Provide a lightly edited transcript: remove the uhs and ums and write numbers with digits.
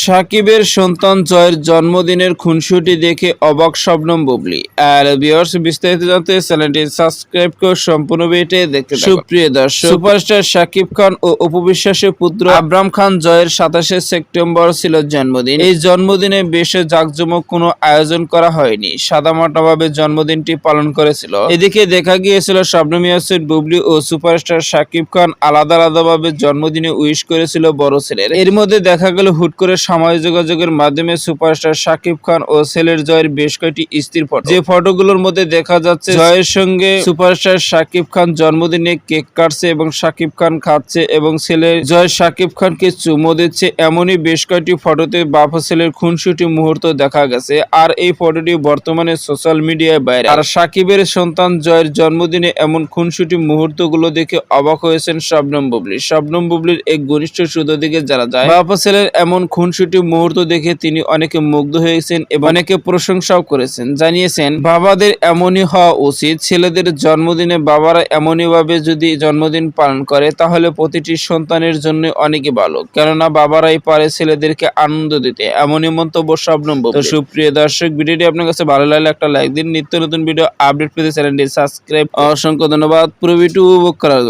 সাকিবের সন্তান জয়ের জন্মদিনের খুনসুটি দেখে অবাক শবনম বুবলী। আর ভিউয়ার্স, বিস্তারিত জানতে চ্যানেলটি সাবস্ক্রাইব করে সম্পূর্ণ ভিডিওটি দেখতে থাকুন। সুপ্রিয় দর্শক, সুপারস্টার সাকিব খান ও অপু বিশ্বাসের পুত্র আবরাম খান জয়ের 27 সেপ্টেম্বর ছিল জন্মদিন। এই জন্মদিনে বেশ জাঁকজমক কোনো আয়োজন করা হয়নি, সাদামাটাভাবে জন্মদিনটি পালন করেছিল। এদিকে দেখা গিয়েছিল শবনম ইয়াসমিন বুবলী ও সুপারস্টার সাকিব খান আলাদা আলাদাভাবে জন্মদিনে উইশ করেছিল বড় ছেলের। এর মধ্যে দেখা গেল হুট করে সামাজিক যোগাযোগের মাধ্যমে সুপারস্টার সাকিব খান ও ছেলের জয়ের বেশ কয়েকটি স্থির ফটো, যে ফটোগুলোর মধ্যে দেখা যাচ্ছে জয়ের সঙ্গে সুপারস্টার সাকিব খান জন্মদিনে কেক কাটছে এবং সাকিব খান খাচ্ছে এবং ছেলে জয় সাকিব খানকে চুমো দিচ্ছে। এমনই বেশ কয়েকটি ফটোতে বাপ ও ছেলের খুনসুটি মুহূর্ত দেখা গেছে। আর এই ফটোটি বর্তমানে সোশ্যাল মিডিয়ায় বাইরে। আর সাকিবের সন্তান জয়ের জন্মদিনে এমন খুনসুটি মুহূর্তগুলো দেখে অবাক হয়েছেন শবনম বুবলী। শবনম বুবলীর এক ঘনিষ্ঠ সূত্র দিকে জানা যায়, বাপ ও ছেলের এমন খুনসুটি মুহূর্ত দেখে তিনি অনেকে মুগ্ধ হয়েছেন এবং অনেকে প্রশংসাও করেছেন। জানিয়েছেন, বাবাদের এমনই হওয়া উচিত, ছেলেদের জন্মদিনে বাবারা এমনই ভাবে যদি জন্মদিন পালন করে তাহলে প্রতিটি সন্তানের জন্য অনেকই ভালো, কেননা বাবারাই পারে ছেলেদেরকে আনন্দ দিতে। এমনই মন্তব্য শবনম বুবলী। তো সুপ্রিয় দর্শক, ভিডিওটি আপনার কাছে ভালো লাগলে একটা লাইক দিন। নিত্য নতুন ভিডিও আপডেট পেতে চ্যানেলটি সাবস্ক্রাইব। অসংখ্য ধন্যবাদ পুরো ভিডিও উপভোগ করার জন্য।